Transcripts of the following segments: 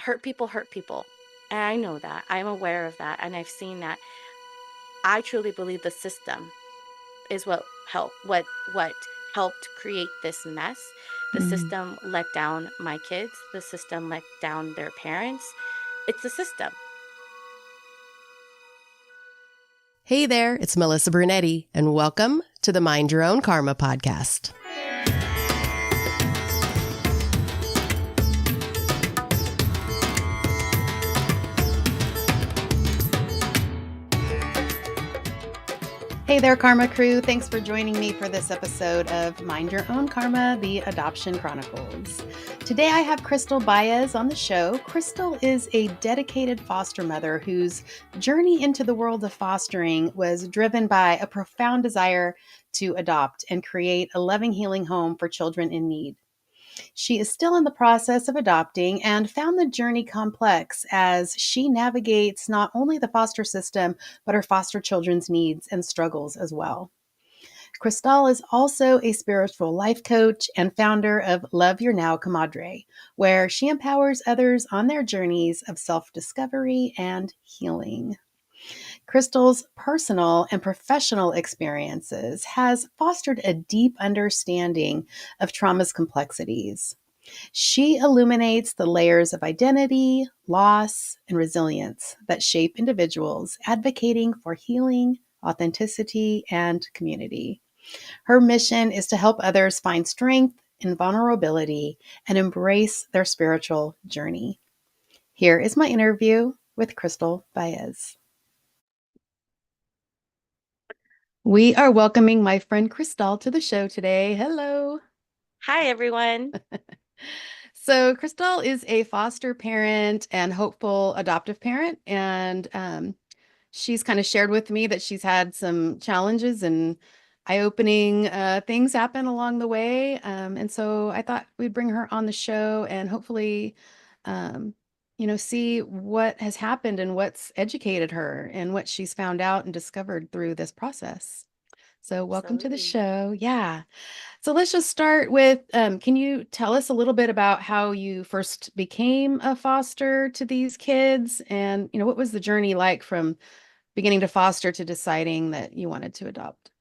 hurt people. And I know that. I'm aware of that. And I've seen that. I truly believe the system is what helped create this mess. The Mhm. system let down my kids. The system let down their parents. It's the system. Hey there, it's Melissa Brunetti, and welcome to the Mind Your Own Karma podcast. Hey there, Karma Crew. Thanks for joining me for this episode of Mind Your Own Karma, the Adoption Chronicles. Today I have Cristal Baez on the show. Cristal is a dedicated foster mother whose journey into the world of fostering was driven by a profound desire to adopt and create a loving, healing home for children in need. She is still in the process of adopting and found the journey complex as she navigates not only the foster system, but her foster children's needs and struggles as well. Cristal is also a spiritual life coach and founder of Love Your Now Comadre, where she empowers others on their journeys of self discovery and healing. Cristal's personal and professional experiences has fostered a deep understanding of trauma's complexities. She illuminates the layers of identity, loss, and resilience that shape individuals, advocating for healing, authenticity, and community. Her mission is to help others find strength in vulnerability and embrace their spiritual journey. Here is my interview with Cristal Baez. We are welcoming my friend Cristal to the show today. Hello. Hi, everyone. So, Cristal is a foster parent and hopeful adoptive parent. And she's kind of shared with me that she's had some challenges and eye-opening things happen along the way. And so I thought we'd bring her on the show and hopefully, um, see what has happened and what's educated her and what she's found out and discovered through this process. So, welcome to the Absolutely. show. Yeah. So let's just start with, can you tell us a little bit about how you first became a foster to these kids? And, what was the journey like from beginning to foster to deciding that you wanted to adopt?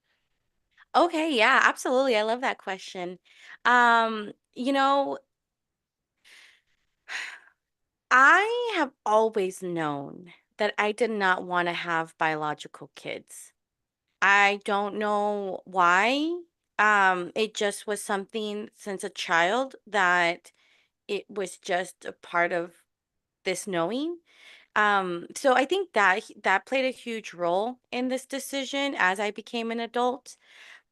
Okay, yeah, absolutely. I love that question. Um, you know, I have always known that I did not want to have biological kids. I don't know why. It just was something since a child that it was just a part of this knowing. So I think that played a huge role in this decision as I became an adult.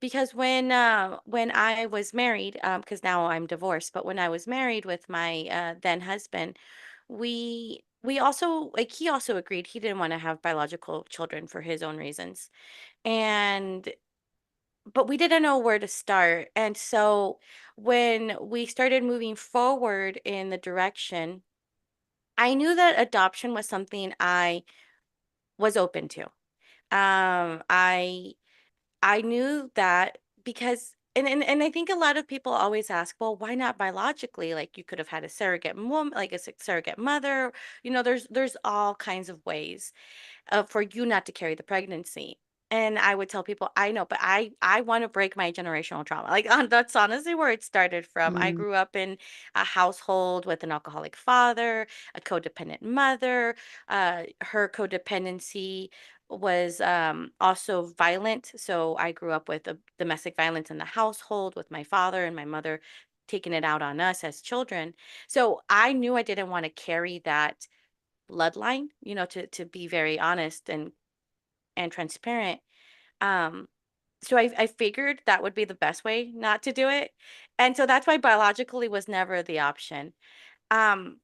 Because when I was married, because now I'm divorced, but when I was married with my then husband, we also like he also agreed he didn't want to have biological children for his own reasons. And but we didn't know where to start. And so when we started moving forward in the direction, I knew that adoption was something I was open to. Um, I I knew that because and I think a lot of people always ask, well, why not biologically? Like you could have had a surrogate mom, like a surrogate mother. There's all kinds of ways for you not to carry the pregnancy. And I would tell people, I know, but I want to break my generational trauma. Like that's honestly where it started from. I Mm, grew up in a household with an alcoholic father, a codependent mother. Her codependency was also violent. So I grew up with a domestic violence in the household with my father and my mother taking it out on us as children. So I knew I didn't want to carry that bloodline, to be very honest and transparent. Um, so I figured that would be the best way not to do it. And so that's why biologically was never the option. Um,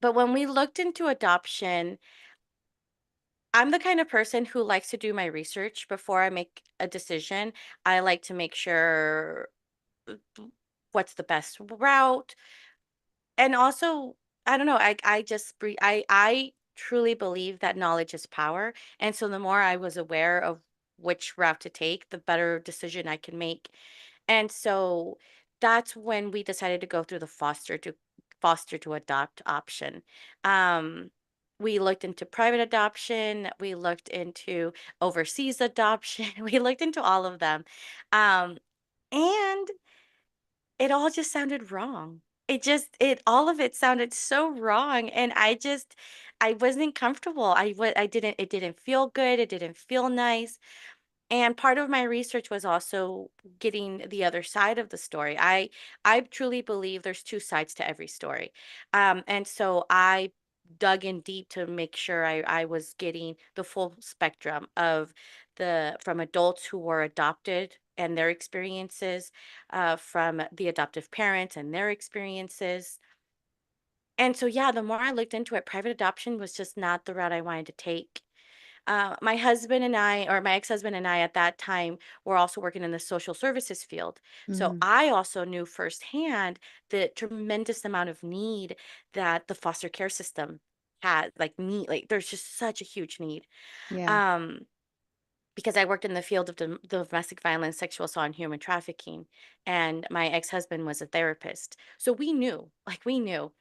but when we looked into adoption, I'm the kind of person who likes to do my research before I make a decision. I like to make sure what's the best route. And also, I don't know, I truly believe that knowledge is power, and so the more I was aware of which route to take, the better decision I can make. And so that's when we decided to go through the foster to adopt option. Um, we looked into private adoption, we looked into overseas adoption, we looked into all of them. Um, and it all just sounded wrong. All of it sounded so wrong. And I wasn't comfortable. It didn't feel good. It didn't feel nice. And part of my research was also getting the other side of the story. I truly believe there's two sides to every story. And so I dug in deep to make sure I was getting the full spectrum of the from adults who were adopted and their experiences, from the adoptive parents and their experiences. And so yeah, the more I looked into it, private adoption was just not the route I wanted to take. My husband and I, or my ex-husband and I at that time, were also working in the social services field. So Mm, I also knew firsthand the tremendous amount of need that the foster care system had, like there's just such a huge need. yeah. Um, because I worked in the field of domestic violence, sexual assault, and human trafficking, and my ex-husband was a therapist. So we knew, we knew.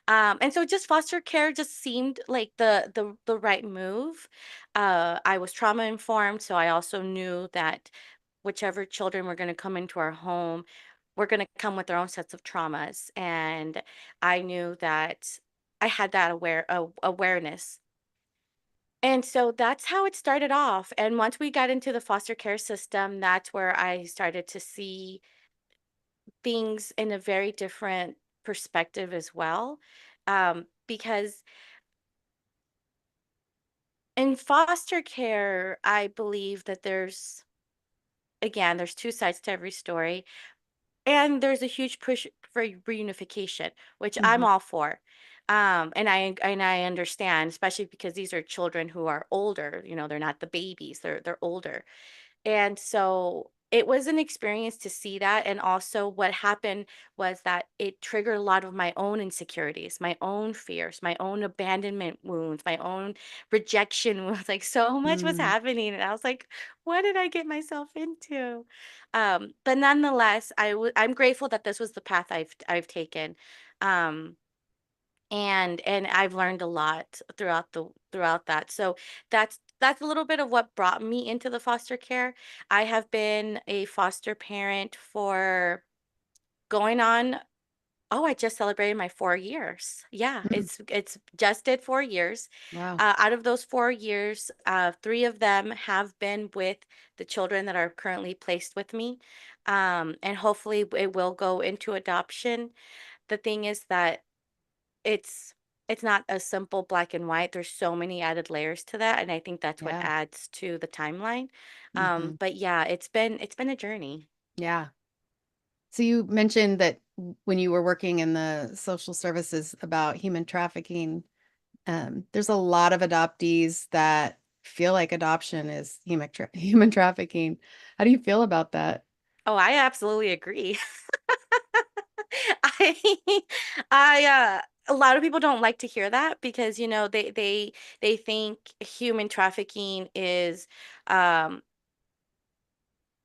And so just foster care just seemed like the right move. I was trauma informed, so I also knew that whichever children were going to come into our home were going to come with their own sets of traumas, and I knew that I had that awareness. And so that's how it started off. And once we got into the foster care system, that's where I started to see things in a very different perspective as well. Because in foster care, I believe that there's two sides to every story. And there's a huge push for reunification, which I'm Hmm. all for. And I understand, especially because these are children who are older. They're not the babies; they're older. And so it was an experience to see that. And also, what happened was that it triggered a lot of my own insecurities, my own fears, my own abandonment wounds, my own rejection wounds. Like, so much was Mm, happening. And I was like, what did I get myself into? But nonetheless, I'm grateful that this was the path I've taken. Um, and I've learned a lot throughout that. So that's a little bit of what brought me into the foster care. I have been a foster parent for going on, oh, I just celebrated my 4 years. Yeah, mm, it's just did 4 years. wow. Out of those 4 years, three of them have been with the children that are currently placed with me. And hopefully it will go into adoption. The thing is that it's it's not a simple black and white. There's so many added layers to that, and I think that's what Yeah. adds to the timeline. Hmm. But yeah, it's been a journey. Yeah. So you mentioned that when you were working in the social services about human trafficking, there's a lot of adoptees that feel like adoption is human trafficking. How do you feel about that? Oh, I absolutely agree. I a lot of people don't like to hear that because they think human trafficking is um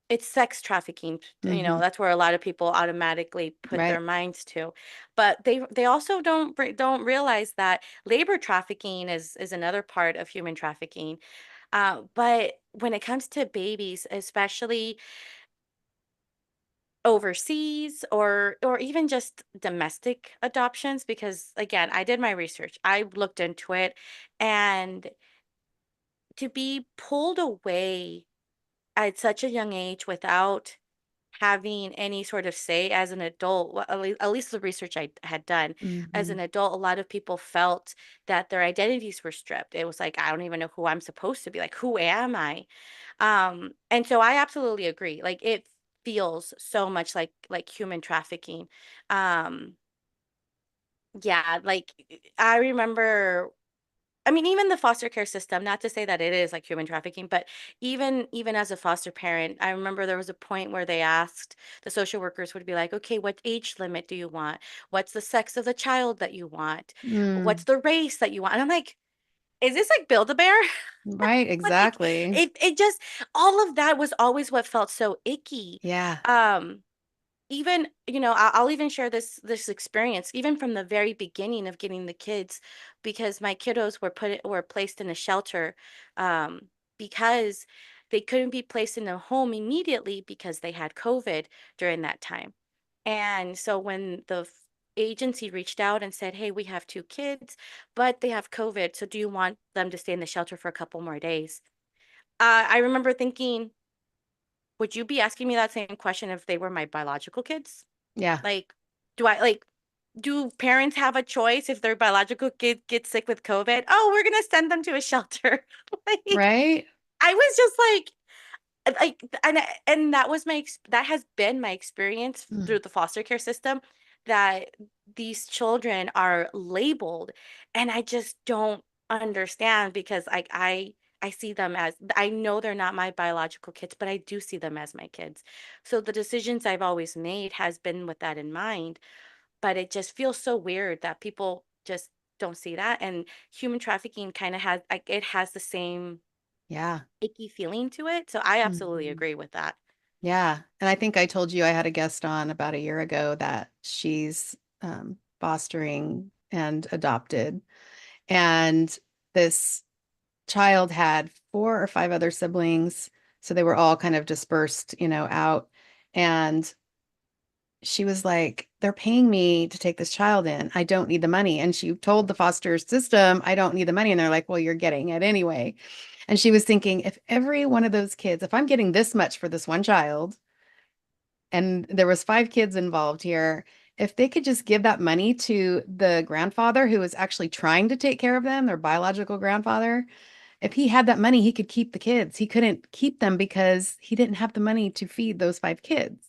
it's sex trafficking. Hmm. That's where a lot of people automatically put their Right. minds to. But they also don't realize that labor trafficking is another part of human trafficking. But when it comes to babies, especially overseas or even just domestic adoptions, because again, I did my research. I looked into it, and to be pulled away at such a young age without having any sort of say as an adult, well, at least the research I had done, as Hmm. an adult, a lot of people felt that their identities were stripped. It was like, I don't even know who I'm supposed to be. Like, who am I? And so I absolutely agree. Like, it feels so much like human trafficking. Um, yeah, like I remember, I mean, even the foster care system, not to say that it is like human trafficking, but even as a foster parent, I remember there was a point where they asked, the social workers would be like, okay, what age limit do you want? What's the sex of the child that you want? What's Mm, the race that you want? And I'm like, is this like Build-A-Bear? right, Like, exactly. it just all of that was always what felt so icky. Yeah. Um even, I'll even share this experience even from the very beginning of getting the kids, because my kiddos were placed in a shelter, um because they couldn't be placed in a home immediately because they had COVID during that time. And so when the agency reached out and said, "Hey, we have two kids, but they have COVID, so do you want them to stay in the shelter for a couple more days?" I remember thinking, would you be asking me that same question if they were my biological kids? Yeah. Like, do I like do parents have a choice if their biological kid gets sick with COVID? Oh, we're gonna send them to a shelter. Like, Right? I was just and that has been my experience through Mm. the foster care system, that these children are labeled, and I just don't understand, because I see them as, I know they're not my biological kids, but I do see them as my kids. So the decisions I've always made has been with that in mind, but it just feels so weird that people just don't see that. And human trafficking kind of has, like, it has the same Yeah. icky feeling to it. So I absolutely Mhm. agree with that. Yeah. And I think I told you I had a guest on about a year ago that she's fostering and adopted. And this child had four or five other siblings. So they were all kind of dispersed, out. And she was like, they're paying me to take this child in. I don't need the money. And she told the foster system, I don't need the money. And they're like, well, you're getting it anyway. And she was thinking, if every one of those kids, if I'm getting this much for this one child, and there was five kids involved here, if they could just give that money to the grandfather who was actually trying to take care of them, their biological grandfather, if he had that money, he could keep the kids. He couldn't keep them because he didn't have the money to feed those five kids.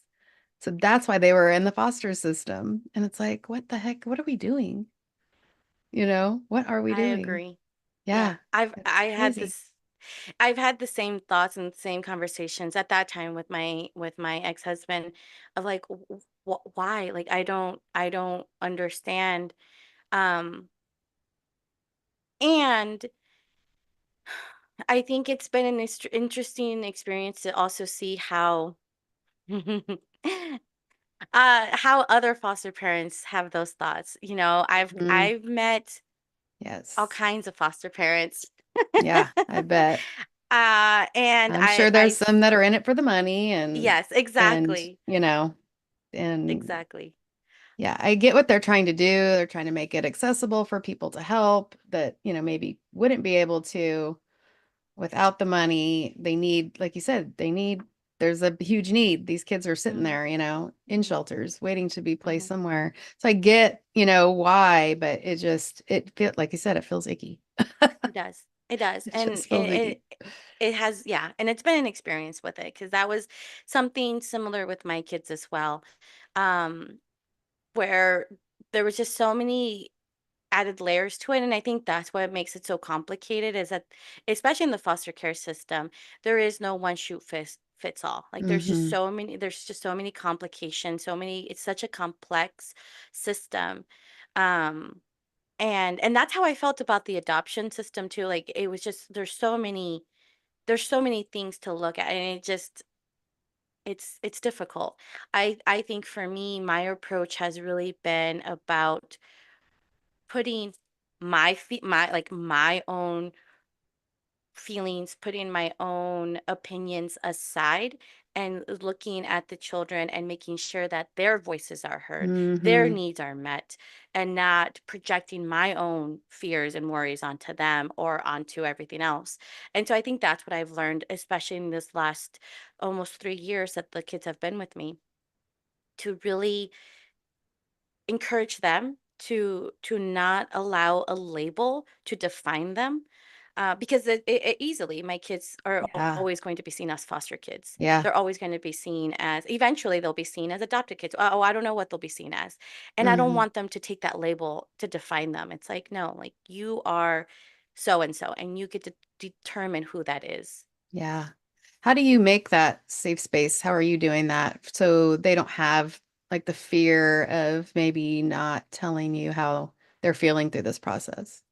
So that's why they were in the foster system. And it's like, what the heck? What are we doing? What are we I doing? agree. Yeah. Yeah, it's crazy. I've had the same thoughts and same conversations at that time with my ex-husband, of like, why? Like, I don't understand. Um and I think it's been an interesting experience to also see how other foster parents have those thoughts. Mm, I've met all yes. kinds of foster parents. Yeah, I bet. And I'm sure there's some that are in it for the money yes, and, exactly. and Exactly. yeah, I get what they're trying to do. They're trying to make it accessible for people to help that, maybe wouldn't be able to without the money. They need, like you said, there's a huge need. These kids are sitting Mhm, there, in mhm, shelters waiting to be placed mhm. somewhere. So I get, why, but it feel like you said, it feels icky. It does. It does. It And just feels icky. it has, yeah, and it's been an experience with it, because that was something similar with my kids as well. Um, where there was just so many added layers to it, and I think that's what makes it so complicated, is that, especially in the foster care system, there is no one shoe fits all. Like, Hmm. there's just so many complications, it's such a complex system. Um and that's how I felt about the adoption system too. Like, it was just, there's so many things to look at, and it's difficult. I think for me, my approach has really been about putting my own feelings, putting my own opinions aside, and looking at the children and making sure that their voices are heard, their Hmm. needs are met, and not projecting my own fears and worries onto them or onto everything else. And so I think that's what I've learned, especially in this last almost 3 years that the kids have been with me, to really encourage them to not allow a label to define them, because it easily, my kids are Yeah. always going to be seen as foster kids. Yeah. They're always going to be seen as, eventually they'll be seen as adopted kids. Oh, I don't know what they'll be seen as, and I don't Hmm. want them to take that label to define them. It's like, no, like, you are so and so, and you get to determine who that is. Yeah. How do you make that safe space? How are you doing that so they don't have like the fear of maybe not telling you how they're feeling through this process?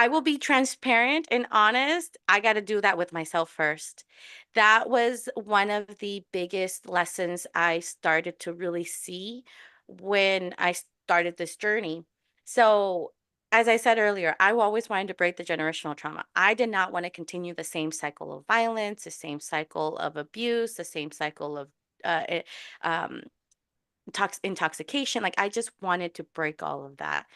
I will be transparent and honest. I got to do that with myself first. That was one of the biggest lessons I started to really see when I started this journey. So, as I said earlier, I always wanted to break the generational trauma. I did not want to continue the same cycle of violence, the same cycle of abuse, the same cycle of um, intoxication. Like, I just wanted to break all of that.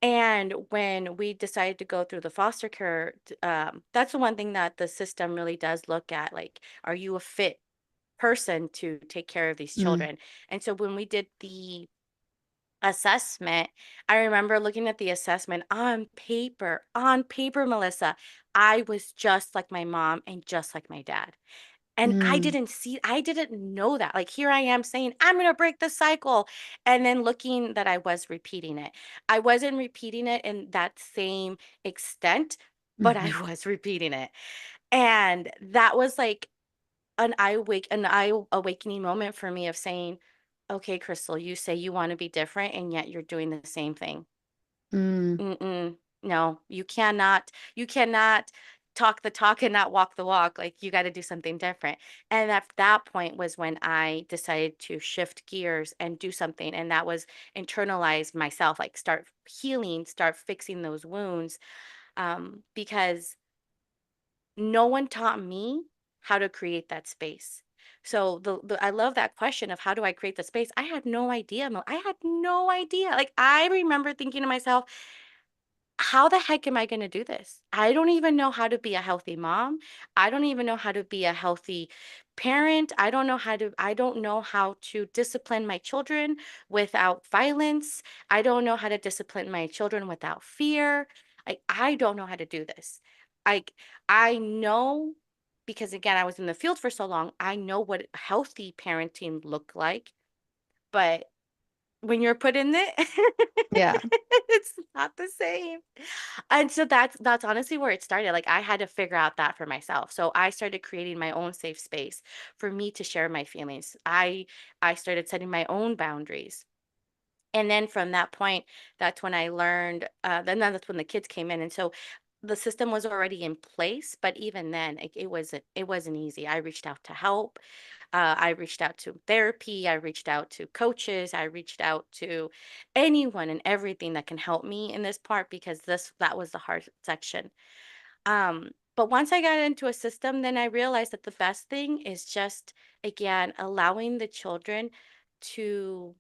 And when we decided to go through the foster care, that's the one thing that the system really does look at. Like, are you a fit person to take care of these Mm, children? And so when we did the assessment, I remember looking at the assessment on paper, Melissa, I was just like my mom and just like my dad. And mm, I didn't know that. Like, here I am saying, I'm going to break the cycle. And then looking that I was repeating it. I wasn't repeating it in that same extent, but I mhm, was repeating it. And that was like an eye awakening moment for me of saying, okay, Crystal, you say you want to be different, and yet you're doing the same thing. mm, Mm-mm. No, you cannot talk the talk and not walk the walk. Like, you got to do something different. And at that point was when I decided to shift gears and do something. And that was internalize myself, like start healing, start fixing those wounds. Because no one taught me how to create that space. So I love that question of how do I create the space? I had no idea. I had no idea. Like, I remember thinking to myself, how the heck am I going to do this? I don't even know how to be a healthy mom. I don't even know how to be a healthy parent. I don't know how to discipline my children without violence. I don't know how to discipline my children without fear. I don't know how to do this. Like, I know because again, I was in the field for so long, I know what healthy parenting looked like, but when you're put in it, yeah. it's not the same. And so that's honestly where it started. Like, I had to figure out that for myself. So I started creating my own safe space for me to share my feelings. I started setting my own boundaries. And then from that point, that's when I learned, then that's when the kids came in. And so the system was already in place, but even then, it wasn't easy. I reached out to help. I reached out to therapy. I reached out to coaches. I reached out to anyone and everything that can help me in this part because that was the hard section. But once I got into a system, then I realized that the best thing is just again allowing the children to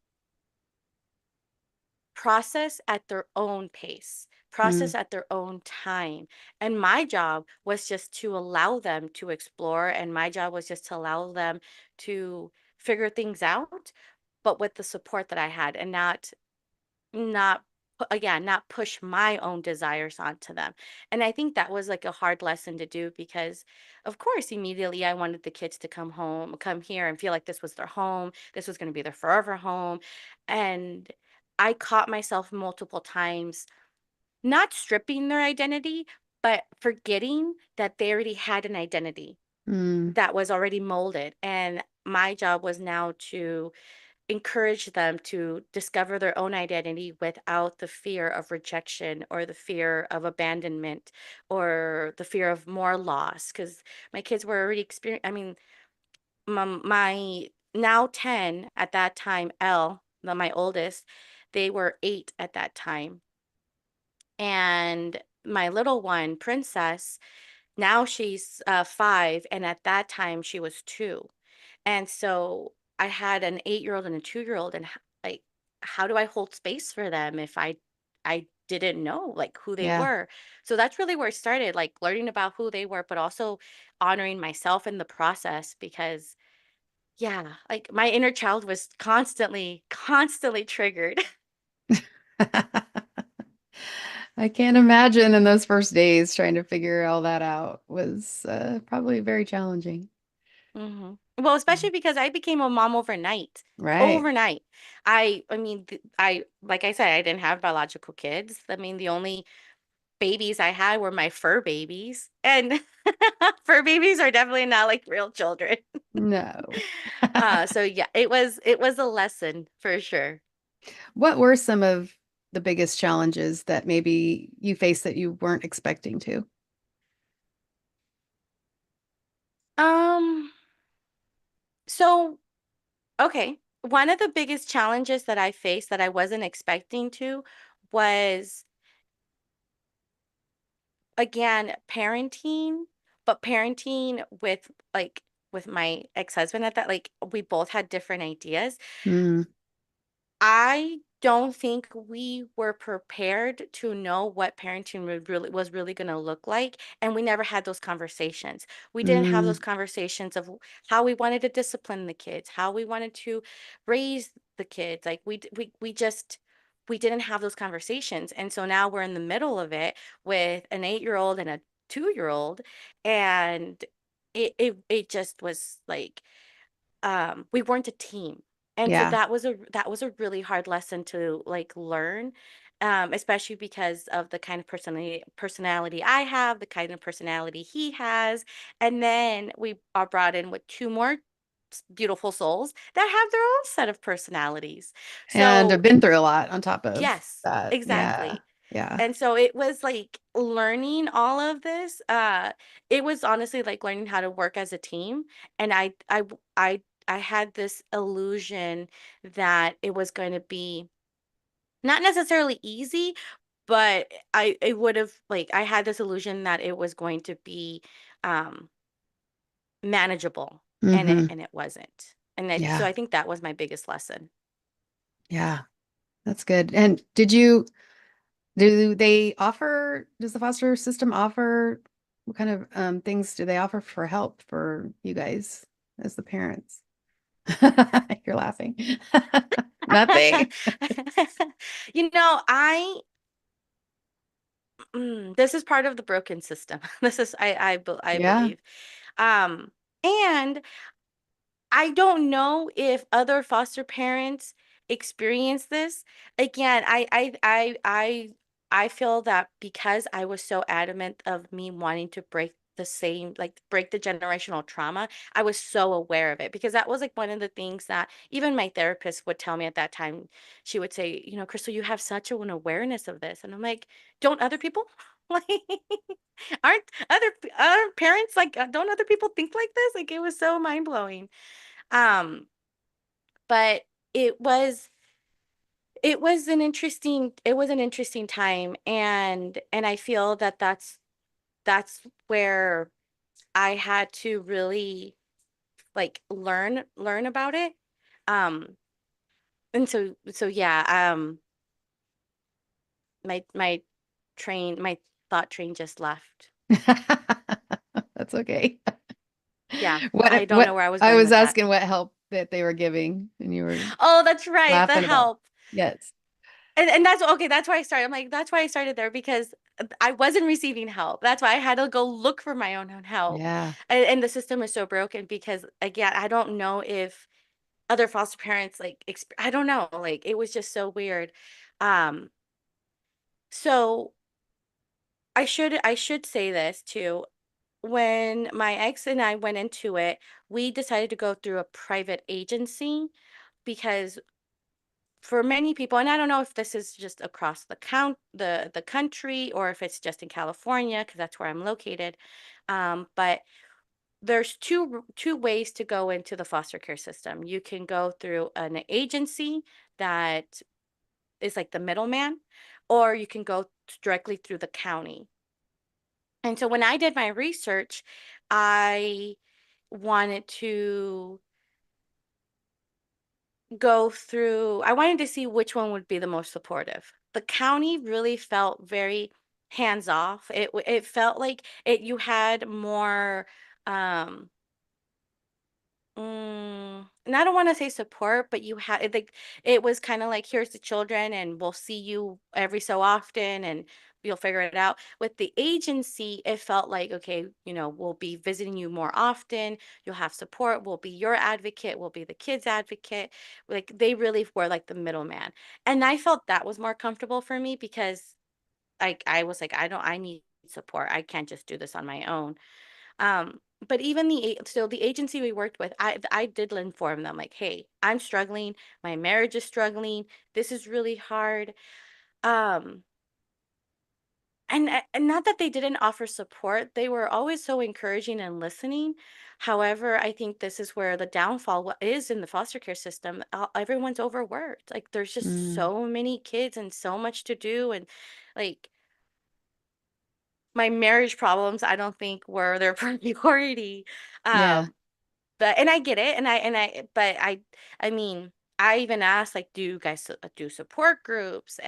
process at their own pace, Mm, process at their own time. And my job was just to allow them to explore, and my job was just to allow them to figure things out, but with the support that I had and not again, not push my own desires onto them. And I think that was like a hard lesson to do because of course immediately I wanted the kids to come here and feel like this was their home, this was going to be their forever home. And I caught myself multiple times not stripping their identity, but forgetting that they already had an identity mm, that was already molded. And my job was now to encourage them to discover their own identity without the fear of rejection or the fear of abandonment or the fear of more loss. Because my kids were already experiencing, I mean, my now 10 at that time, my oldest, they were 8 at that time. And my little one, Princess, now she's 5. And at that time, she was 2. And so I had an 8-year-old and a 2-year-old, and like, how do I hold space for them if I didn't know like who they yeah. were? So that's really where it started, like learning about who they were, but also honoring myself in the process because yeah, like my inner child was constantly triggered. I can't imagine in those first days trying to figure all that out was probably very challenging. Well, Mm. especially because I became a mom overnight. Right. Overnight. I mean, I like I said, I didn't have biological kids. I mean, the only babies I had were my fur babies. And fur babies are definitely not like real children. No. So yeah, it was a lesson for sure. What were some of the biggest challenges that maybe you face that you weren't expecting to? Um, so okay. One of the biggest challenges that I faced that I wasn't expecting to was again parenting, but parenting with like with my ex-husband at that like we both had different ideas. Mm, I don't think we were prepared to know what parenting was really going to look like, and we never had those conversations. We didn't have those mm, conversations of how we wanted to discipline the kids, how we wanted to raise the kids. Like we just we didn't have those conversations, and so now we're in the middle of it with an 8-year-old and a 2-year-old, and it just was like we weren't a team. And so yeah. that was a really hard lesson to like learn, especially because of the kind of personality I have, the kind of personality he has. And then we are brought in with two more beautiful souls that have their own set of personalities. And I've So been through a lot on top of yes, that. Yeah. exactly. Yeah. And so it was like learning all of this. It was honestly like learning how to work as a team. And I had this illusion that it was going to be not necessarily easy, but it would have like I had this illusion that it was going to be um manageable, Hmm. and it wasn't. So Yeah. I think that was my biggest lesson. Yeah. That's good. And does the foster system offer, what kind of things do they offer for help for you guys as the parents? You're laughing. Nothing. You know, this is part of the broken system. This is I Yeah. believe. Um, and I don't know if other foster parents experience this. Again, I feel that because I was so adamant of me wanting to break the same, like break the generational trauma, I was so aware of it because that was like one of the things that even my therapist would tell me at that time. She would say, you know, Crystal, you have such an awareness of this. And I'm like, don't other people? Like, other parents like don't other people think like this? Like it was so mind blowing. Um, but it was it was an interesting time, and I feel that that's where I had to really like learn about it. Um, and so yeah, my thought train just left. That's okay. Yeah, I don't know What where I was I going was with that. asking what help that they were giving, and you were Oh, that's right, the laughing about. help. Yes. And that's okay, that's why I started. I'm like, that's why I started there because I wasn't receiving help. That's why I had to go look for my own help. Yeah. And the system is so broken because again, I don't know if other foster parents like I don't know, like it was just so weird. Um so I should say this too. When my ex and I went into it, we decided to go through a private agency because for many people, and I don't know if this is just across the country or if it's just in California because that's where I'm located. But there's two ways to go into the foster care system. You can go through an agency that is like the middleman, or you can go directly through the county. And so when I did my research, I wanted to I wanted to see which one would be the most supportive. The county really felt very hands off. It felt like you had more um and I don't want to say support, but you had like it was kind of like here's the children and we'll see you every so often and you'll figure it out. With the agency, it felt like okay, you know, we'll be visiting you more often, you'll have support, we'll be your advocate, we'll be the kids advocate. Like they really were like the middleman. And I felt that was more comfortable for me because I was like I need support. I can't just do this on my own. But even the agency we worked with, I did inform them like, "Hey, I'm struggling. My marriage is struggling. This is really hard. Um, and not that they didn't offer support, they were always so encouraging and listening. However, I think this is where the downfall is in the foster care system. Everyone's overworked. Like there's just Mm, so many kids and so much to do, and like my marriage problems, I don't think were their priority. yeah. Um, but and I get it, but I mean, I even asked like, do you guys do support groups?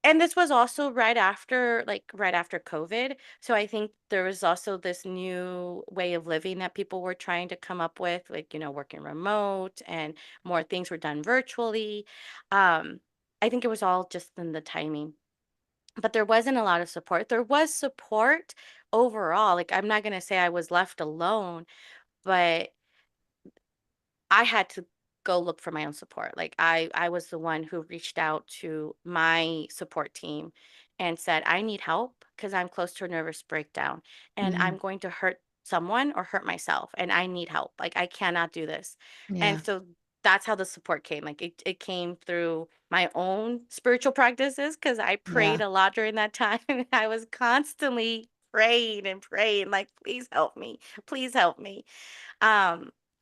And this was also right after COVID. So I think there was also this new way of living that people were trying to come up with, like, working remote and more things were done virtually. Um, I think it was all just in the timing. But there wasn't a lot of support. There was support overall. Like I'm not gonna say I was left alone, but I had to go look for my own support. Like I was the one who reached out to my support team and said, "I need help because I'm close to a nervous breakdown and Hmm. I'm going to hurt someone or hurt myself and I need help. Like I cannot do this." And Yeah. so that's how the support came. Like it came through my own spiritual practices because I prayed Yeah. a lot during that time. I was constantly praying, like, please help me. Please help me.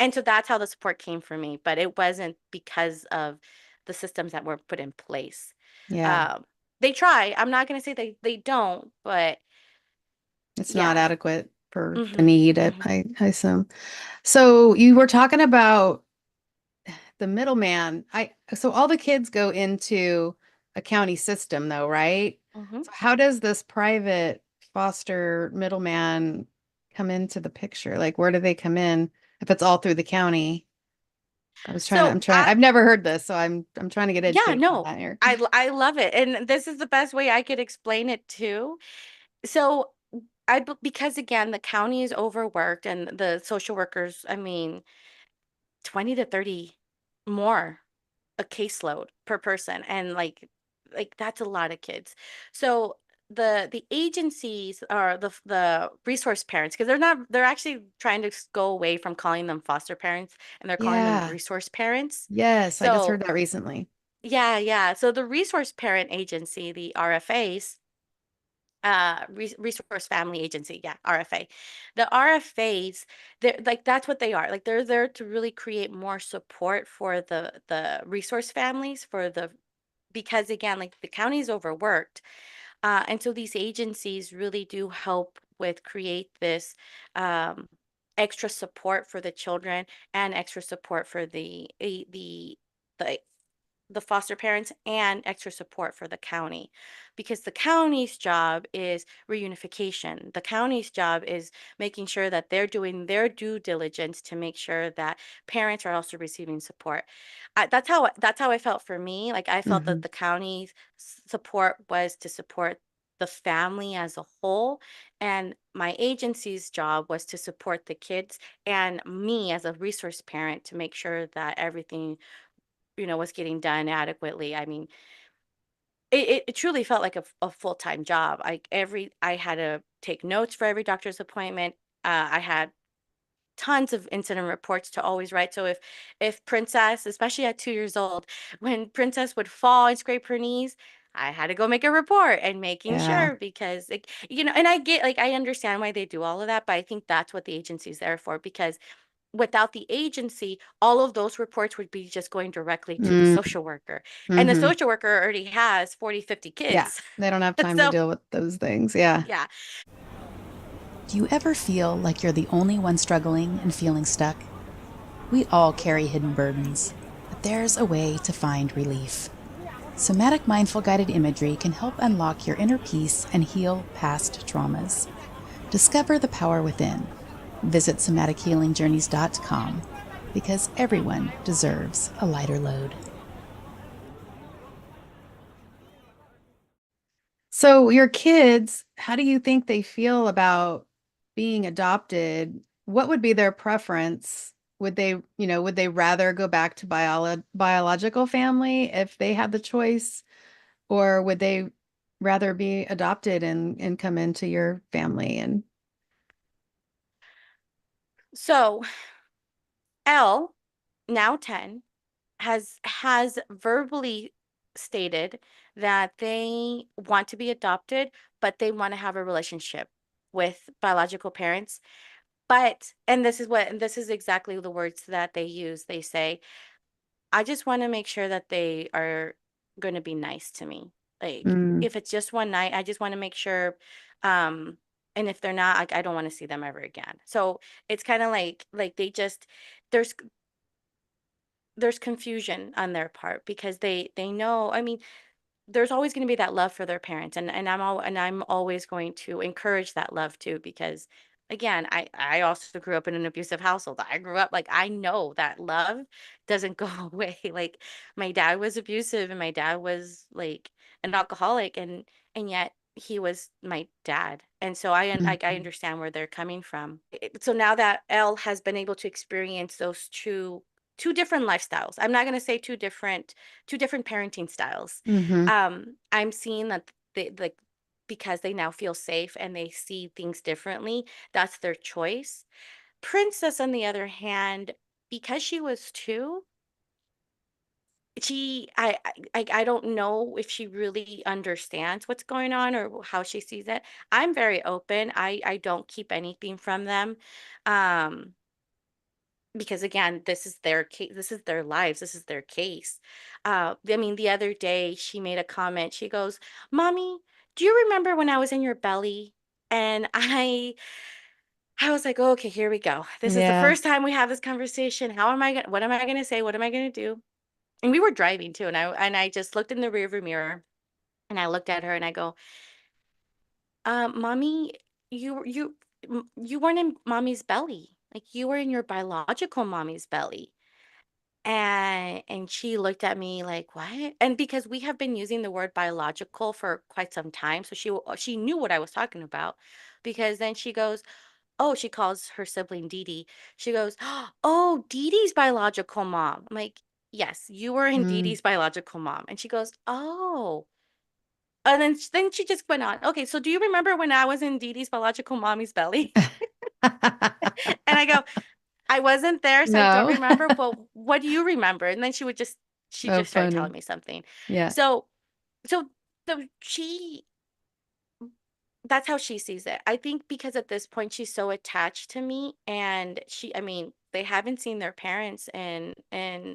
And so that's how the support came for me, but it wasn't because of the systems that were put in place. Yeah. Um, they try. I'm not gonna say they don't, but It's not yeah. adequate for the Mhm. need, Mhm. I assume. So you were talking about the middleman. So all the kids go into a county system though, right? Mhm. So how does this private foster middleman come into the picture? Like where do they come in if it's all through the county? So I I've never heard this, so I'm trying to get Yeah, educated on no. that here. I love it. And this is the best way I could explain it too. So because again, the county is overworked and the social workers, I mean, 20 to 30 more a caseload per person and like that's a lot of kids. So the agencies are the resource parents because they're actually trying to go away from calling them foster parents and they're calling them Yeah. resource parents. Yes, I just heard So that recently. yeah. So the resource parent agency, the RFAs, resource family agency, yeah, RFA, the RFAs, they're like that's what they are, like they're there to really create more support for the resource families for the because again like the county's overworked, and so these agencies really do help with create this um extra support for the children and extra support for the the foster parents and extra support for the county because the county's job is reunification. The county's job is making sure that they're doing their due diligence to make sure that parents are also receiving support. That's how I felt for me. Like I felt Hmm. that the county's support was to support the family as a whole and my agency's job was to support the kids and me as a resource parent to make sure that everything was getting done adequately. I mean, it truly felt like a full-time job. I had to take notes for every doctor's appointment. I had tons of incident reports to always write. So if Princess, especially at 2 years old, when Princess would fall and scrape her knees, I had to go make a report and making Yeah. sure because and I get like I understand why they do all of that, but I think that's what the agency's there for because without the agency, all of those reports would be just going directly to the Mm, social worker. And the hmm. social worker already has 40, 50 Yeah. kids. They don't have time to So, deal with those things. Yeah. yeah. Do you ever feel like you're the only one struggling and feeling stuck? We all carry hidden burdens, but there's a way to find relief. Somatic mindful guided imagery can help unlock your inner peace and heal past traumas. Discover the power within. Visit somatic.healingjourneys.com because everyone deserves a lighter load. So, your kids, how do you think they feel about being adopted? What would be their preference? Would they rather go back to biological family if they had the choice, or would they rather be adopted and come into your family? And So, Elle, now 10, has verbally stated that they want to be adopted, but they want to have a relationship with biological parents. But, and this is exactly the words that they use. They say, I just want to make sure that they are going to be nice to me. Like, Mm, if it's just one night, I just want to make sure. Um, and if they're not, like, I don't want to see them ever again. So it's kind of like they just, there's there's confusion on their part because they know, I mean, there's always going to be that love for their parents, and I'm always going to encourage that love too, because again, I also grew up in an abusive household. I grew up, like, I know that love doesn't go away. Like, my dad was abusive, and my dad was like an alcoholic, and yet he was my dad. And so I mhm, understand where they're coming from. So now that Elle has been able to experience those two different lifestyles. I'm not going to say two different parenting styles. mhm. I'm seeing that they, like, because they now feel safe and they see things differently, that's their choice. Princess, on the other hand, because she was two, I don't know if she really understands what's going on or how she sees it. I'm very open. I don't keep anything from them. Um, because again, this is their case, this is their lives, this is their case. I mean, the other day she made a comment. She goes, "Mommy, do you remember when I was in your belly?" And I was like, "Oh, okay, here we go. This is the Yeah. first time we have this conversation. How am I gonna, what am I gonna say? What am I gonna do?" And we were driving too, and I just looked in the rearview mirror and I looked at her and I go, Mommy, you weren't in mommy's belly. Like, you were in your biological mommy's belly." And she looked at me like, "What?" And because we have been using the word biological for quite some time, so she knew what I was talking about. Because then she goes, "Oh," she calls her sibling Dee Dee. She goes, "Oh, Dee Dee's biological mom." I'm like, "Yes, you were in Dee Mm. Dee's biological mom." And she goes, "Oh." And then she just went on, "Okay, so do you remember when I was in Dee Dee's biological mommy's belly?" And I go, "I wasn't there, so I don't No. remember, but what do you remember?" And then she Oh, just started telling funny. me something. Yeah. So so she that's how she sees it. I think because at this point she's so attached to me, and I mean, they haven't seen their parents in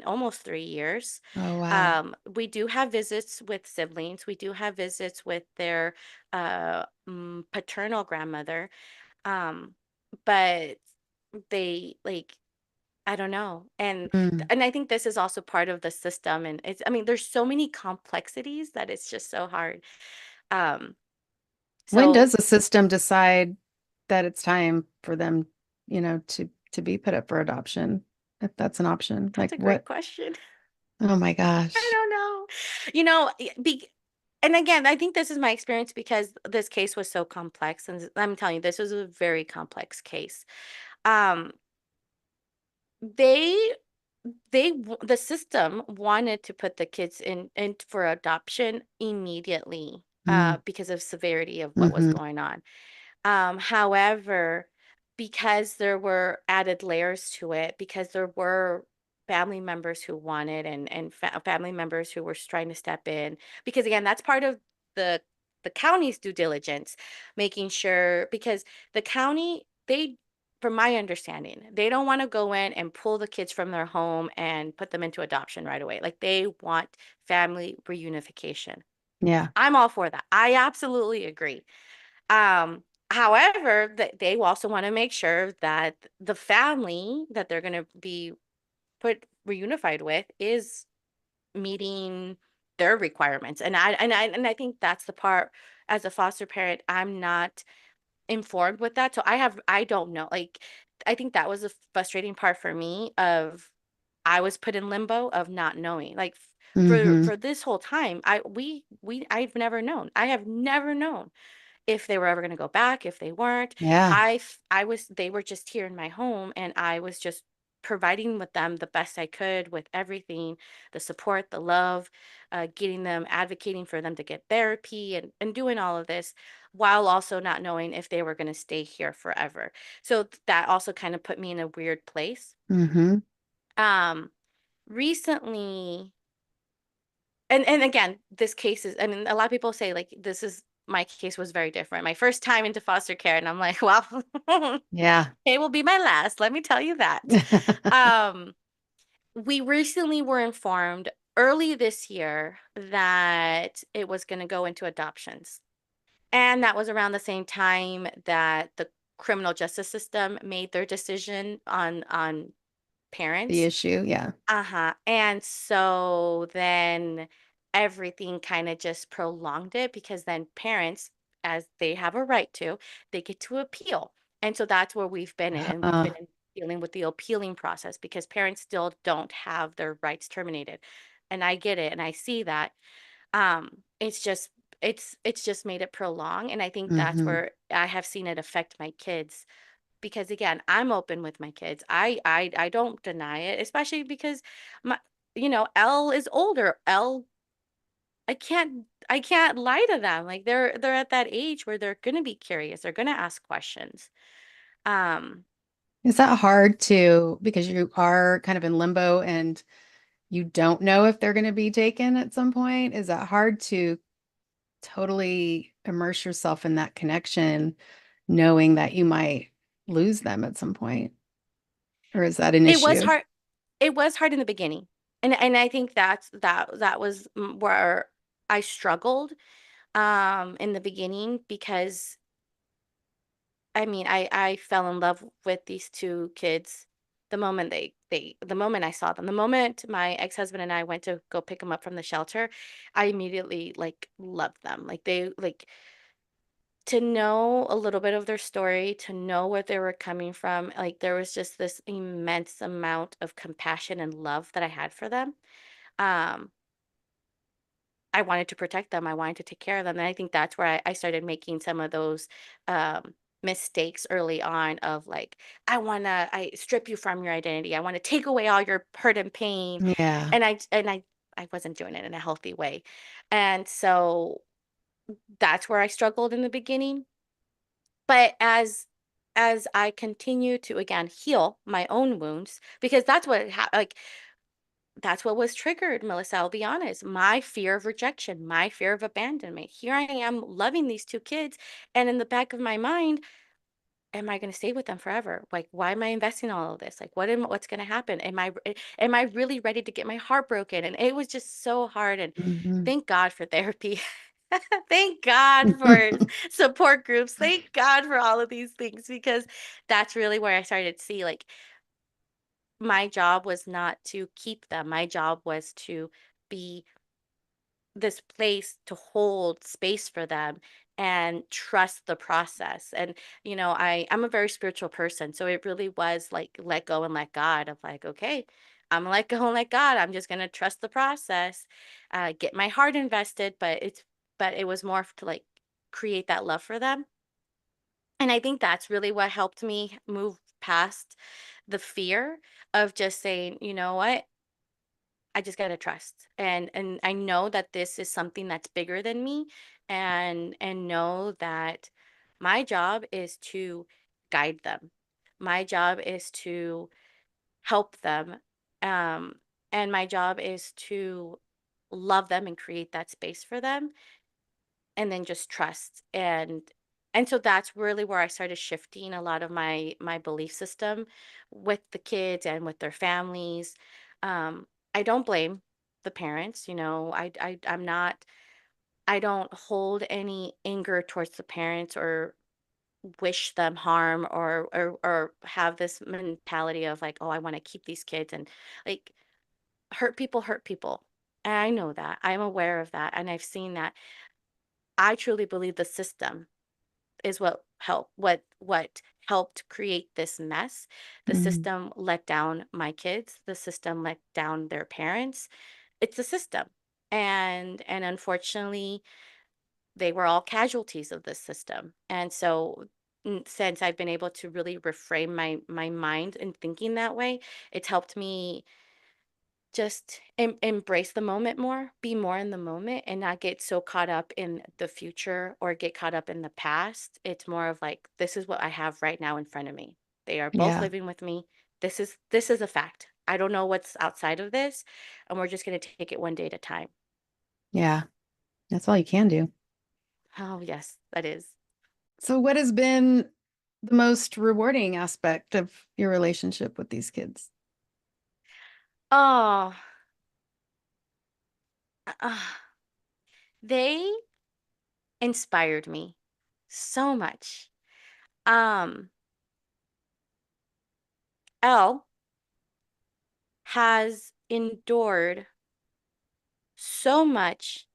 almost 3 years. Oh, wow. We do have visits with siblings. We do have visits with their paternal grandmother. Um, but they, like, I don't know. Mm. And I think this is also part of the system, and it's, I mean, there's so many complexities that it's just so hard. Um When so does the system decide that it's time for them, to be put up for adoption? If that's an option. that's Like a great what? question. Oh my I gosh. don't know. You know, and again, I think this is my experience because this case was so complex, and I'm telling you, this was a very complex case. Um they the system wanted to put the kids in for adoption immediately, Mm. because of severity of what was Hmm. going on. However, because there were added layers to it, because there were family members who wanted, and family members who were trying to step in, because again, that's part of the the county's due diligence, making sure, because the county, they, from my understanding, they don't want to go in and pull the kids from their home and put them into adoption right away. Like, they want family reunification. Yeah. I'm all for that. I absolutely agree. Um, However, they also want to make sure that the family that they're going to be put reunified with is meeting their requirements. And I think that's the part, as a foster parent, I'm not informed with that. So I don't know. Like, I think that was a frustrating part for me of, I was put in limbo of not knowing. Like, Hmm. for this whole time, I've never known. I have never known if they were ever gonna go back, if they weren't. Yeah. I was They were just here in my home, and I was just providing with them the best I could with everything, the support, the love, getting them, advocating for them to get therapy, and doing all of this, while also not knowing if they were gonna stay here forever. So that also kind of put me in a weird place. Hmm. Um, Recently, and again, this case is, I mean, a lot of people say like this is my case was very different. My first time into foster care, and I'm like, well, Yeah. it will be my last, let me tell you that. Um, we recently were informed early this year that it was going to go into adoptions. And that was around the same time that the criminal justice system made their decision on The parents. issue. Yeah. Uh-huh. And so then everything kind of just prolonged it because then parents, as they have a right to, they get to appeal. And so that's where we've been in, and we've Uh, been dealing with the appealing process because parents still don't have their rights terminated. And I get it and I see that. It's just it's just made it prolong. And I think that's mhm. where I have seen it affect my kids because again, I'm open with my kids. I don't deny it, especially because my Elle is older. Elle, I can't lie to them. Like they're at that age where they're gonna be curious. They're gonna ask questions. Um, Is that hard to, because you are kind of in limbo and you don't know if they're going to be taken at some point? Is that hard to totally immerse yourself in that connection, knowing that you might lose them at some point? Or is that an it was issue? hard. It was hard in the beginning. And I think that was where I struggled in the beginning because I mean, I fell in love with these two kids the moment the moment I saw them. The moment my ex-husband and I went to go pick them up from the shelter, I immediately like loved them. Like they like to know a little bit of their story, to know where they were coming from. Like there was just this immense amount of compassion and love that I had for them. Um, I wanted to protect them. I wanted to take care of them. And I think that's where I started making some of those mistakes early on of like, I strip you from your identity. I want to take away all your hurt and pain. Yeah. And I wasn't doing it in a healthy way. And so that's where I struggled in the beginning. But as I continue to again heal my own wounds, because like that's what was triggered, Melissa. I'll be honest. My fear of rejection, my fear of abandonment. Here I am loving these two kids. And in the back of my mind, am I going to stay with them forever? Like, why am I investing all of this? Like, what's going to happen? Am I really ready to get my heart broken? And it was just so hard. And Mhm. thank God for therapy. Thank God for support groups. Thank God for all of these things because that's really where I started to see like my job was not to keep them. My job was to be this place to hold space for them and trust the process. And I'm a very spiritual person, so it really was like let go and let God of like, okay, I'm gonna let go and let God. I'm just gonna trust the process, get my heart invested, but it was more to like create that love for them. And I think that's really what helped me move past the fear of just saying, you know what, I just gotta trust. And I know that this is something that's bigger than me and know that my job is to guide them. My job is to help them. Um, and my job is to love them and create that space for them and then just trust. And so that's really where I started shifting a lot of my belief system with the kids and with their families. I don't blame the parents, I'm not, I don't hold any anger towards the parents or wish them harm or have this mentality of like, oh, I want to keep these kids and like hurt people hurt people. And I know that. I'm aware of that and I've seen that. I truly believe the system is what helped create this mess. The Mhm. system let down my kids. The system let down their parents. It's a system. And unfortunately, they were all casualties of this system. And so since I've been able to really reframe my mind and thinking that way, it's helped me just embrace the moment more, be more in the moment, and not get so caught up in the future or get caught up in the past. It's more of like, this is what I have right now in front of me. They are both Yeah. living with me. This is a fact. I don't know what's outside of this, and we're just going to take it one day at a time. Yeah, that's all you can do. Oh, yes, that is. So, what has been the most rewarding aspect of your relationship with these kids? Oh, uh, they inspired me so much. Um, Elle has endured so much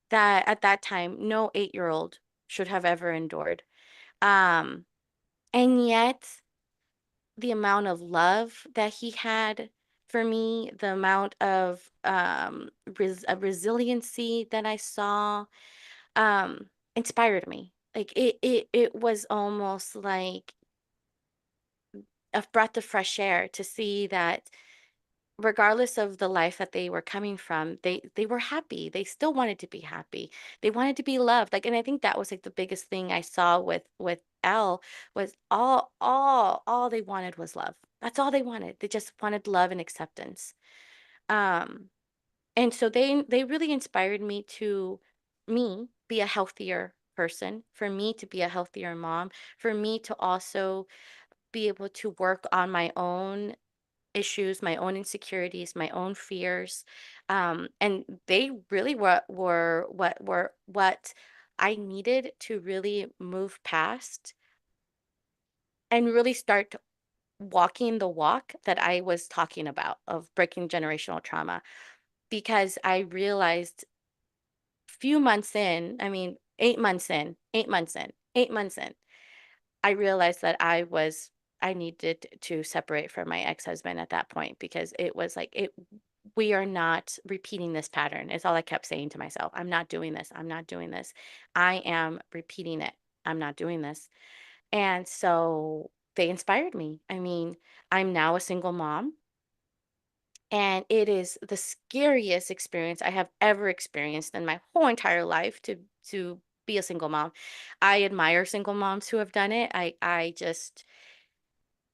that at that time no 8-year-old should have ever endured. Um, and yet the amount of love that he had for me, the amount of resiliency that I saw, inspired me. Like it was almost like a breath of fresh air to see that regardless of the life that they were coming from, they were happy. They still wanted to be happy. They wanted to be loved. Like, and I think that was like the biggest thing I saw with Elle was all they wanted was love. That's all they wanted. They just wanted love and acceptance. Um, and so they really inspired me be a healthier person, for me to be a healthier mom, for me to also be able to work on my own issues, my own insecurities, my own fears. And they really were what I needed to really move past and really start walking the walk that I was talking about of breaking generational trauma. Because I realized few months in, I mean, 8 months in, 8 months in, 8 months in, I realized that I needed to separate from my ex-husband at that point because it was like we are not repeating this pattern. It's all I kept saying to myself. I'm not doing this. I'm not doing this. I am repeating it. I'm not doing this. And so they inspired me. I mean, I'm now a single mom, and it is the scariest experience I have ever experienced in my whole entire life to be a single mom. I admire single moms who have done it. I just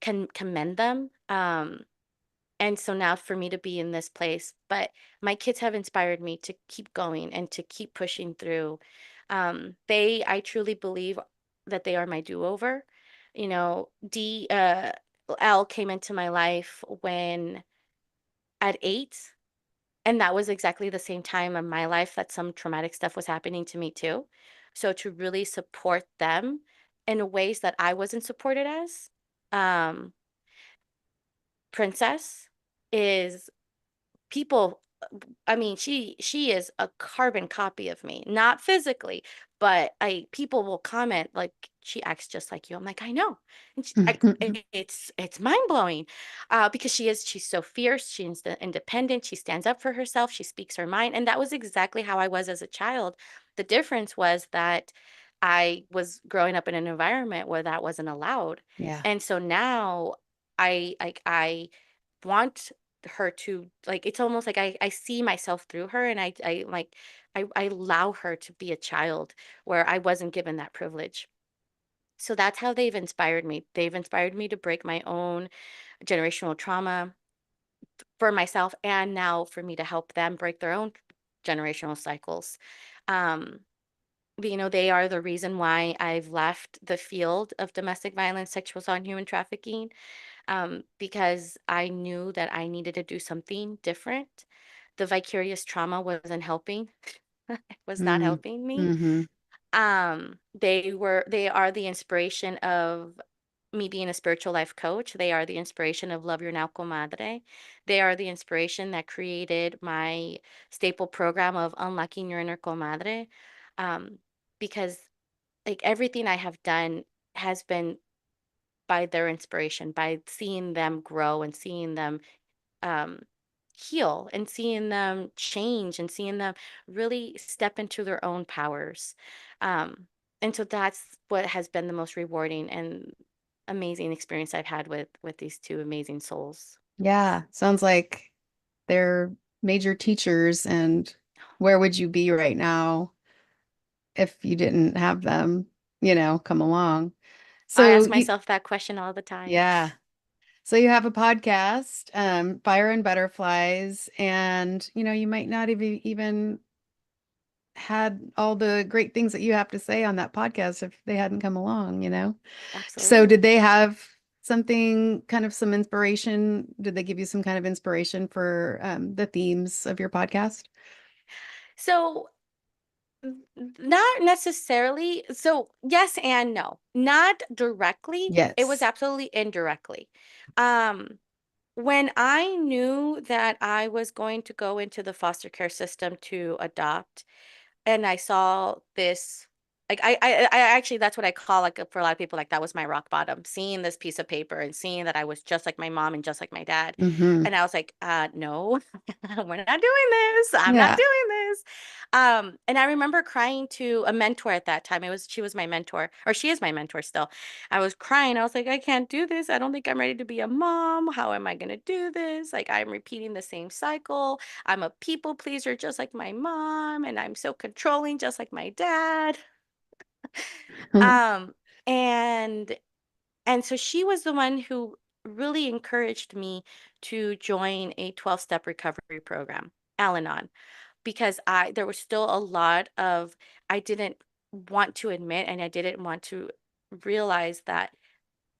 can commend them. And so now for me to be in this place, but my kids have inspired me to keep going and to keep pushing through. I truly believe that they are my do-over. You know, L came into my life when at 8, and that was exactly the same time in my life that some traumatic stuff was happening to me too. So to really support them in ways that I wasn't supported as, um, Princess is people I mean, she is a carbon copy of me, not physically, but I people will comment like she acts just like you. I'm like, I know. And it's mind-blowing. Because she's so fierce, she's independent, she stands up for herself, she speaks her mind, and that was exactly how I was as a child. The difference was that I was growing up in an environment where that wasn't allowed. Yeah. And so now I want her to like it's almost like I see myself through her, and I like I allow her to be a child where I wasn't given that privilege. So that's how they've inspired me. They've inspired me to break my own generational trauma for myself, and now for me to help them break their own generational cycles. Um, they are the reason why I've left the field of domestic violence, sexual assault, and human trafficking, because I knew that I needed to do something different. The vicarious trauma wasn't helping. It was not Mm. helping me. Hmm. They are the inspiration of me being a spiritual life coach. They are the inspiration of Love Your Now Comadre. They are the inspiration that created my staple program of Unlocking Your Inner Comadre. Um, because like everything I have done has been by their inspiration, by seeing them grow and seeing them um, heal and seeing them change and seeing them really step into their own powers. Um, and so that's what has been the most rewarding and amazing experience I've had with these two amazing souls. Yeah. Sounds like they're major teachers. And where would you be right now if you didn't have them, come along? I So ask you, myself that question all the time. yeah. So you have a podcast, Fire and Butterflies, and you might not even had all the great things that you have to say on that podcast if they hadn't come along, you know? So Absolutely. did they have something, kind of some inspiration? Did they give you some kind of inspiration for the themes of your podcast? So not necessarily. So yes and no. Not directly. It was Yes. absolutely indirectly. Um, when I knew that I was going to go into the foster care system to adopt, and I saw this, like I actually, that's what I call, like, for a lot of people, like, that was my rock bottom, seeing this piece of paper and seeing that I was just like my mom and just like my dad. Hmm. And I was like, no, we're not doing this. I'm not Yeah. doing this. And I remember crying to a mentor at that time. She was my mentor, or she is my mentor still. I was crying. I was like, I can't do this. I don't think I'm ready to be a mom. How am I going to do this? Like, I'm repeating the same cycle. I'm a people pleaser just like my mom, and I'm so controlling just like my dad. Um, and so she was the one who really encouraged me to join a 12-step recovery program, Al-Anon, because I there was still a lot of, I didn't want to admit, and I didn't want to realize that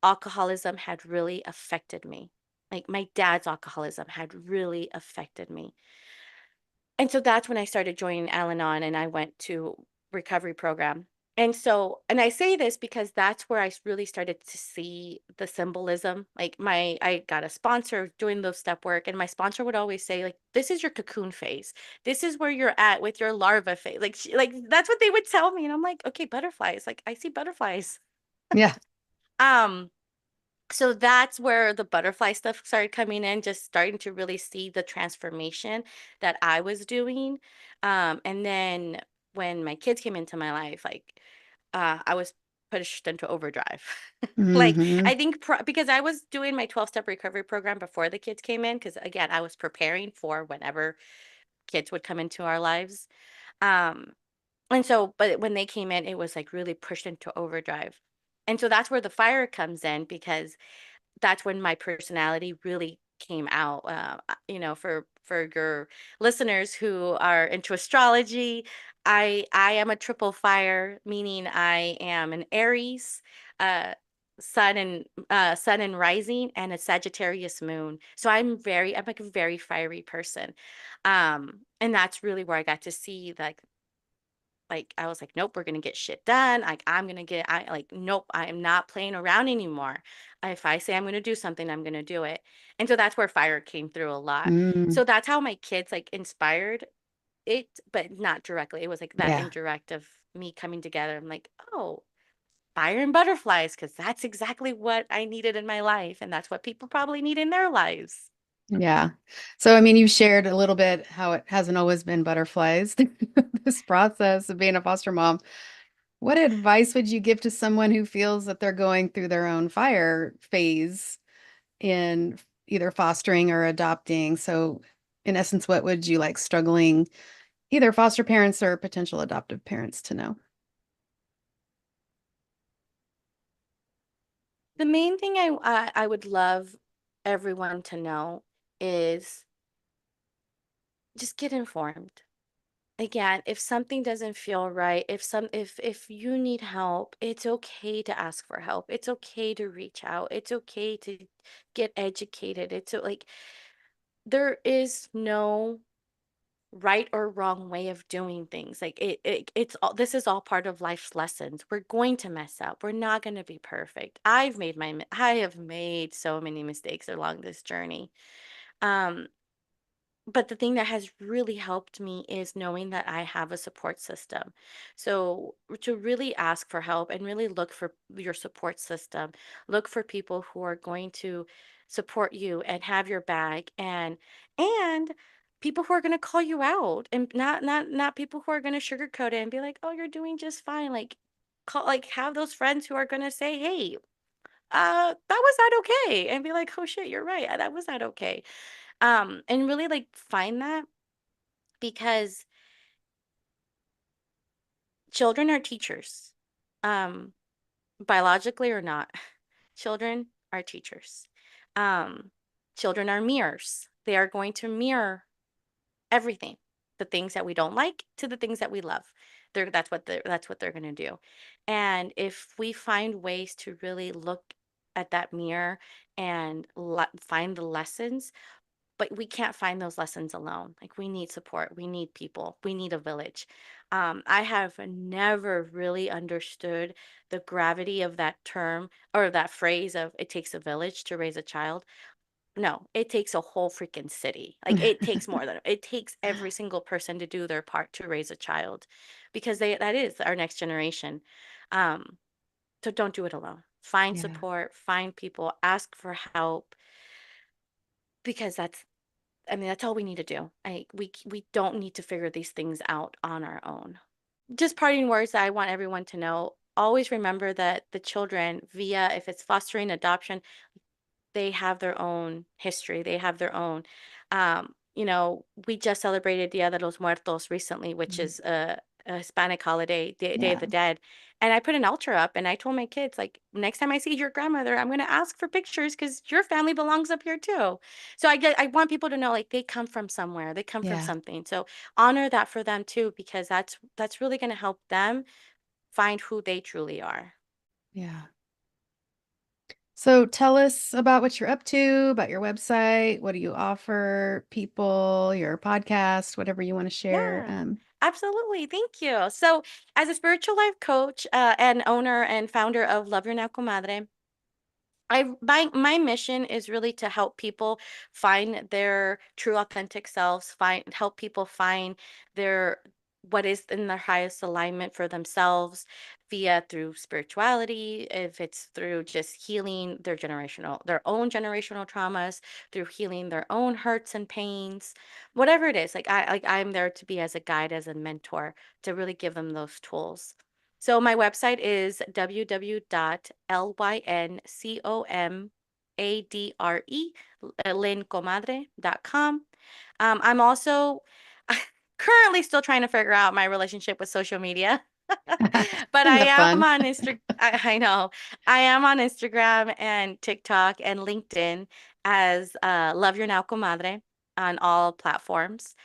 alcoholism had really affected me. Like, my dad's alcoholism had really affected me. And so that's when I started joining Al-Anon, and I went to recovery program. And so, and I say this because that's where really started to see the symbolism. Like, I got a sponsor doing the step work, and my sponsor would always say, like, this is your cocoon phase. This is where you're at with your larva phase. Like, like, that's what they would tell me. And I'm like, okay, butterflies. Like, I see butterflies. Yeah. Um, so that's where the butterfly stuff started coming in, just starting to really see the transformation that I was doing. And then when my kids came into my life, like, I was pushed into overdrive. Like, Hmm. I think because I was doing my 12-step recovery program before the kids came in, because again, I was preparing for whenever kids would come into our lives. Um, and so, but when they came in, it was like really pushed into overdrive. And so that's where the fire comes in, because that's when my personality really came out. For your listeners who are into astrology, I am a triple fire, meaning I am an Aries, uh, sun and rising, and a Sagittarius moon. So I'm like a very fiery person, and that's really where I got to see, like, I was like, "Nope, we're gonna get shit done. Like, nope, I am not playing around anymore. If I say I'm gonna do something, I'm gonna do it." And so that's where fire came through a lot. Mm. So that's how my kids, like, inspired it, but not directly. It was like that Yeah. indirect of me coming together. I'm like, "Oh, fire and butterflies," because that's exactly what I needed in my life, and that's what people probably need in their lives. Yeah. So, I mean, you shared a little bit how it hasn't always been butterflies, this process of being a foster mom. What advice would you give to someone who feels that they're going through their own fire phase in either fostering or adopting? So, in essence, what would you like struggling either foster parents or potential adoptive parents to know? The main thing I would love everyone to know is just get informed. Again, if something doesn't feel right, if you need help, it's okay to ask for help. It's okay to reach out. It's okay to get educated. Like, there is no right or wrong way of doing things. Like, it's all, this is all part of life's lessons. We're going to mess up. We're not going to be perfect. I have made so many mistakes along this journey. Um but the thing that has really helped me is knowing that I have a support system. So, to really ask for help and really look for your support system, look for people who are going to support you and have your back, and people who are going to call you out, and not people who are going to sugarcoat it and be like, "Oh, you're doing just fine." Like, have those friends who are going to say, "Hey, that was not okay," and be like, "Oh shit, you're right. That was not okay." And really, like, find that, because children are teachers, um, biologically or not. Children are teachers. Um, Children are mirrors. They are going to mirror everything the things that we don't like to the things that we love. That's what they're going to do. And if we find ways to really look at that mirror and find the lessons, but we can't find those lessons alone. Like, we need support, we need people, we need a village. I have never really understood the gravity of that term or that phrase of it takes a village to raise a child. No, it takes a whole freaking city. Like, it takes more than it takes every single person to do their part to raise a child, because that is our next generation. Um, so don't do it alone. Find Yeah. support, find people, ask for help, because that's all we need to do. We don't need to figure these things out on our own. Just parting words that I want everyone to know. Always remember that the children, via if it's fostering, adoption, they have their own history. They have their own, we just celebrated Dia de los Muertos recently, which Mm. is a Hispanic holiday, Day of Yeah. the Dead. And I put an altar up and I told my kids, like, next time I see your grandmother, I'm going to ask for pictures because your family belongs up here too. So I want people to know, like, they come from somewhere, they come from Yeah. something. So honor that for them too, because that's really going to help them find who they truly are. Yeah. So tell us about what you're up to, about your website. What do you offer people, your podcast, whatever you want to share. Yeah, absolutely. Thank you. So, as a spiritual life coach and owner and founder of Love Your Now Comadre, my mission is really to help people find their true authentic selves, help people find their what is in their highest alignment for themselves, via through spirituality, if it's through just healing their own generational traumas, through healing their own hurts and pains, whatever it is. I'm there to be as a guide, as a mentor, to really give them those tools. So my website is www.lyncomadre.com. I'm also currently still trying to figure out my relationship with social media. But Isn't I that am fun? on Instagram. I know. I am on Instagram and TikTok and LinkedIn as Love Your Now Comadre on all platforms.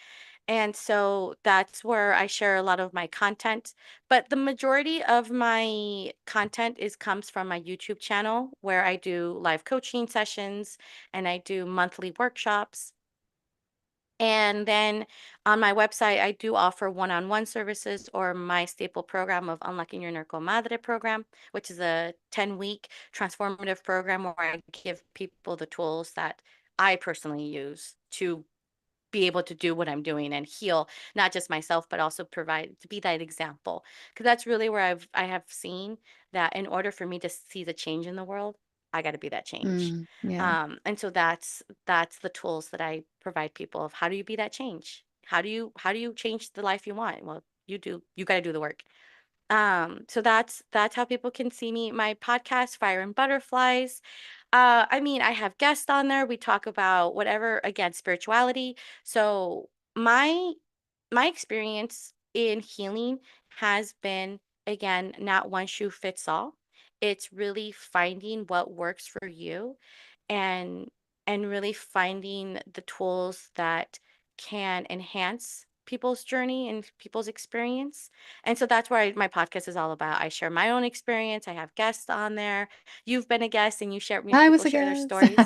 And so that's where I share a lot of my content. But the majority of my content comes from my YouTube channel, where I do live coaching sessions and I do monthly workshops. And then on my website, I do offer one-on-one services, or my staple program of Unlocking Your Inner Comadre program, which is a 10-week transformative program where I give people the tools that I personally use to be able to do what I'm doing and heal not just myself, but also provide to be that example. Because that's really where I have seen that in order for me to see the change in the world, I got to be that change. Yeah. And so that's the tools that I provide people of how do you be that change? How do you change the life you want? Well, you got to do the work. So that's how people can see me. My podcast, Fire and Butterflies. I mean, I have guests on there. We talk about whatever, again, spirituality. So my experience in healing has been, again, not one shoe fits all. It's really finding what works for you, and really finding the tools that can enhance people's journey and people's experience. And so that's where my podcast is all about. I share my own experience. I have guests on there. You've been a guest and you share when I was people a share their guess. stories.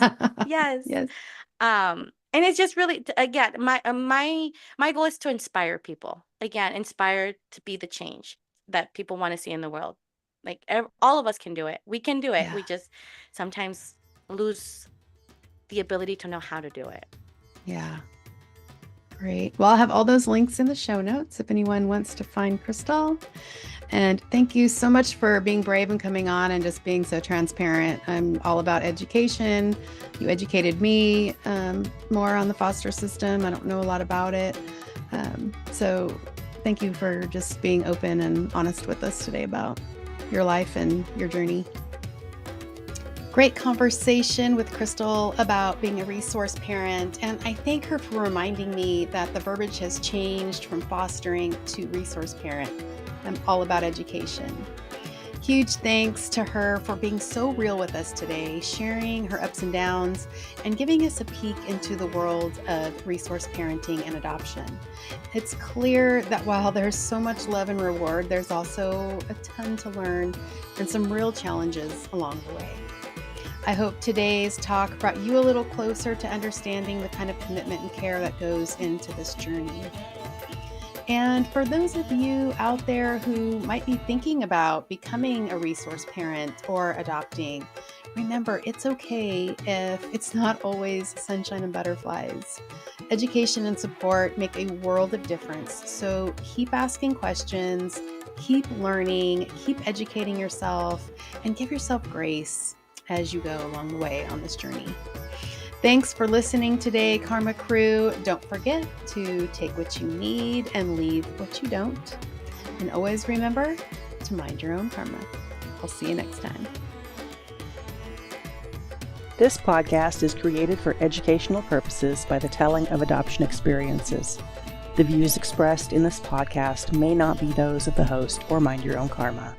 Yes. Yes. And it's just really, again, my goal is to inspire people. Again, inspire to be the change that people want to see in the world. Like, all of us can do it. We can do it. Yeah. We just sometimes lose the ability to know how to do it. Yeah. Great. Well, I'll have all those links in the show notes if anyone wants to find Cristal. And thank you so much for being brave and coming on and just being so transparent. I'm all about education. You educated me more on the foster system. I don't know a lot about it. So thank you for just being open and honest with us today about your life and your journey. Great conversation with Cristal about being a resource parent, and I thank her for reminding me that the verbiage has changed from fostering to resource parent. I'm all about education. Huge thanks to her for being so real with us today, sharing her ups and downs, and giving us a peek into the world of resource parenting and adoption. It's clear that while there's so much love and reward, there's also a ton to learn and some real challenges along the way. I hope today's talk brought you a little closer to understanding the kind of commitment and care that goes into this journey. And for those of you out there who might be thinking about becoming a resource parent or adopting, remember it's okay if it's not always sunshine and butterflies. Education and support make a world of difference. So keep asking questions, keep learning, keep educating yourself, and give yourself grace as you go along the way on this journey. Thanks for listening today, Karma Crew. Don't forget to take what you need and leave what you don't. And always remember to mind your own karma. I'll see you next time. This podcast is created for educational purposes by the telling of adoption experiences. The views expressed in this podcast may not be those of the host or Mind Your Own Karma.